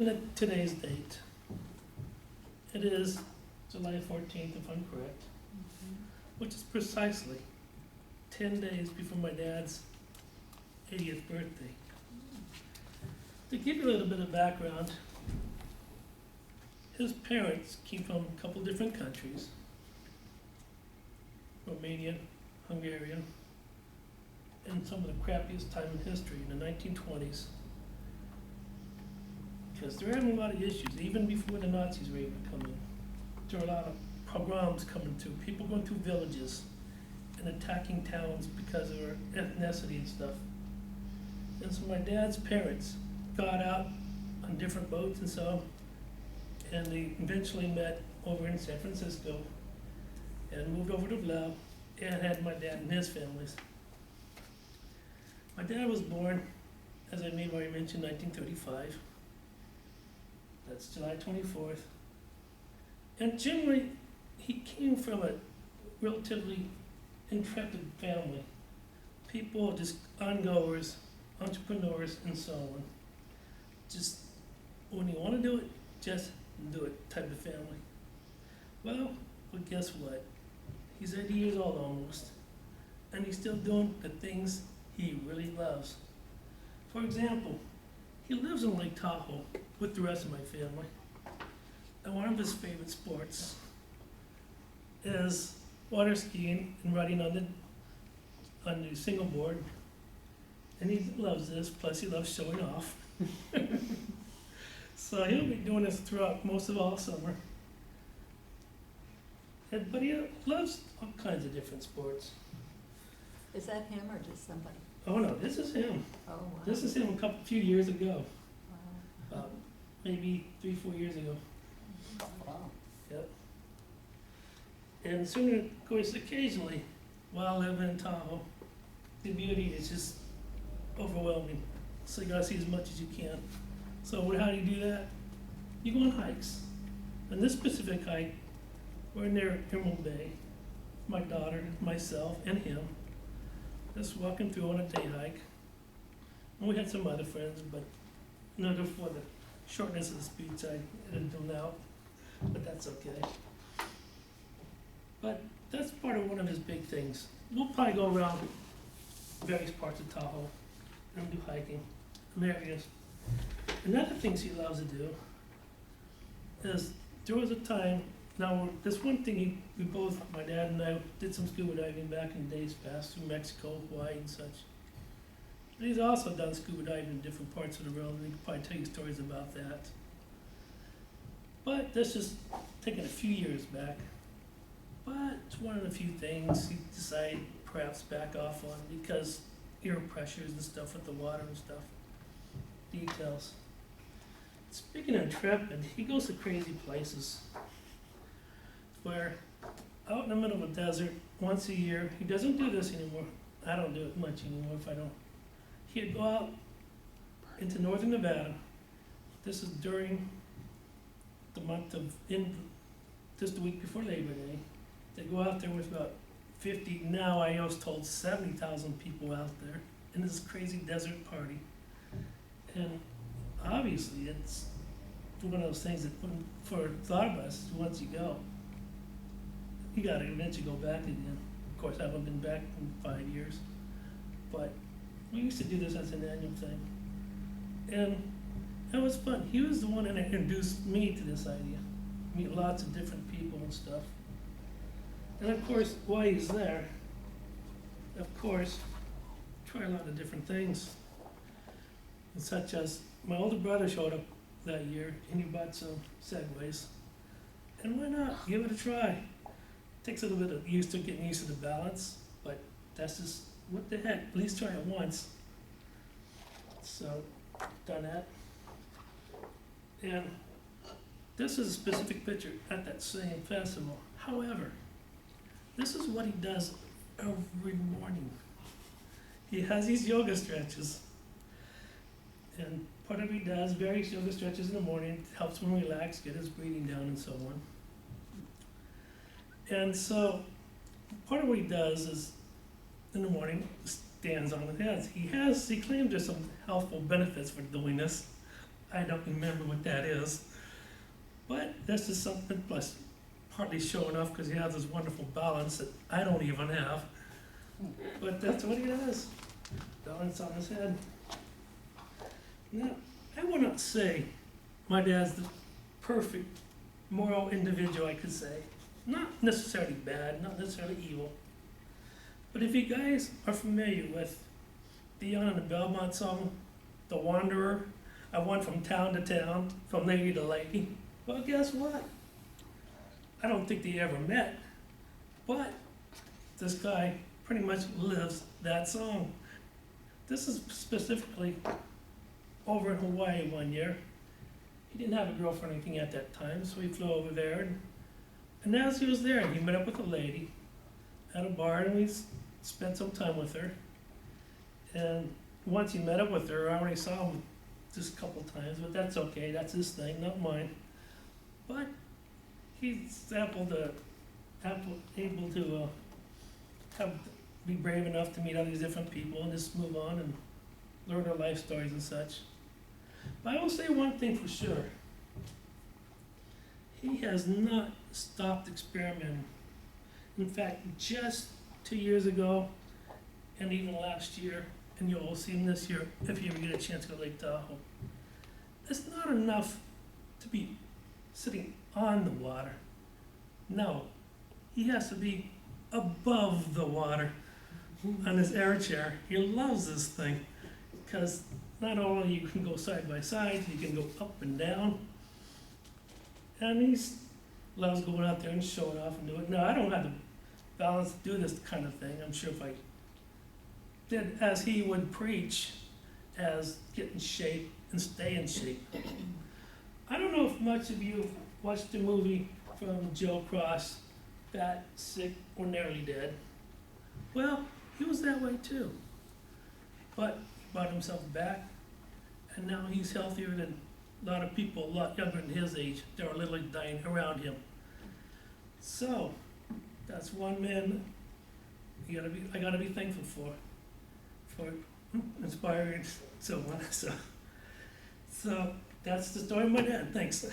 At today's date, it is July 14th, if I'm correct, which is precisely 10 days before my dad's 80th birthday. To give you a little bit of background, his parents came from a couple different countries, Romanian, Hungarian, and some of the crappiest time in history in the 1920s. Because they're having a lot of issues, even before the Nazis were able to come in. There were a lot of pogroms coming through, people going through villages and attacking towns because of their ethnicity and stuff. And so my dad's parents got out on different boats and so, and they eventually met over in San Francisco and moved over to Laub and had my dad and his families. My dad was born, as I may have already mentioned, 1935. That's July 24th. And generally, he came from a relatively intrepid family. People, just ongoers, entrepreneurs, and so on. Just, when you want to do it, just do it type of family. Well, guess what? He's 80 years old almost, and he's still doing the things he really loves. For example, he lives in Lake Tahoe with the rest of my family. And one of his favorite sports is water skiing and riding on the single board. And he loves this, plus he loves showing off. So he'll be doing this throughout most of all summer. But he loves all kinds of different sports. Is that him or just somebody? Oh no, this is him. Oh, wow. This is him a few years ago. Wow. Maybe 3-4 years ago. Wow. Yep. And sooner, of course, occasionally, while living in Tahoe, the beauty is just overwhelming. So you gotta see as much as you can. So how do you do that? You go on hikes. And this specific hike, we're near Emerald Bay. My daughter, myself, and him, just walking through on a day hike. And we had some other friends, but for the shortness of the speech, I edited them out, but that's okay. But that's part of one of his big things. We'll probably go around various parts of Tahoe and do hiking in areas. Another things he loves to do is, there was a time, this one thing we both, my dad and I, did some scuba diving back in the days past through Mexico, Hawaii and such. And he's also done scuba diving in different parts of the world, and he could probably tell you stories about that. But this is taking a few years back. But it's one of the few things he decided perhaps back off on because air pressures and stuff with the water and stuff. Details. Speaking of intrepid, he goes to crazy places where out in the middle of a desert once a year, he doesn't do this anymore. I don't do it much anymore if I don't. He'd go out into northern Nevada. This is during the month of, just the week before Labor Day. They go out there with about 50, now I was told 70,000 people out there in this crazy desert party. And obviously it's one of those things that for a lot of us, once you go, you gotta eventually go back again. Of course, I haven't been back in 5 years, but we used to do this as an annual thing. And it was fun. He was the one that introduced me to this idea. Meet lots of different people and stuff. And of course, while he's there, of course, try a lot of different things. And such as, my older brother showed up that year and he bought some Segways. And why not? Give it a try. Takes a little bit of getting used to the balance, but that's just, what the heck, at least try it once. So, done that. And this is a specific picture at that same festival. However, this is what he does every morning. He has these yoga stretches. And part of it he does various yoga stretches in the morning, helps him relax, get his breathing down and so on. And so, part of what he does is, in the morning, stands on his head. He claims there's some healthful benefits for doing this. I don't remember what that is. But that's just something, plus partly showing off because he has this wonderful balance that I don't even have. But that's what he has, balance on his head. Now, I would not say my dad's the perfect moral individual, I could say. Not necessarily bad, not necessarily evil. But if you guys are familiar with the Young and the Belmont song, The Wanderer, I went from town to town, from lady to lady. Well, guess what? I don't think they ever met, but this guy pretty much lives that song. This is specifically over in Hawaii one year. He didn't have a girlfriend or anything at that time, so he flew over there. And as he was there, he met up with a lady at a bar, and we spent some time with her. And once he met up with her, I only saw him just a couple times, but that's okay. That's his thing, not mine. But he's able to be brave enough to meet all these different people and just move on and learn their life stories and such. But I will say one thing for sure. He has not stopped experimenting. In fact, just 2 years ago, and even last year, and you'll see him this year if you ever get a chance to go to Lake Tahoe. It's not enough to be sitting on the water. No, he has to be above the water on his air chair. He loves this thing because not only you can go side by side, you can go up and down. And he loves going out there and showing off and doing it. Now, I don't have the balance to do this kind of thing. I'm sure if I did as he would preach, as get in shape and stay in shape. I don't know if much of you watched the movie from Joe Cross, Fat, Sick, or Nearly Dead. Well, he was that way too. But he brought himself back, and now he's healthier than a lot of people a lot younger than his age that are literally dying around him. So, that's one man I gotta be thankful for inspiring someone. So that's the story of my dad. Thanks.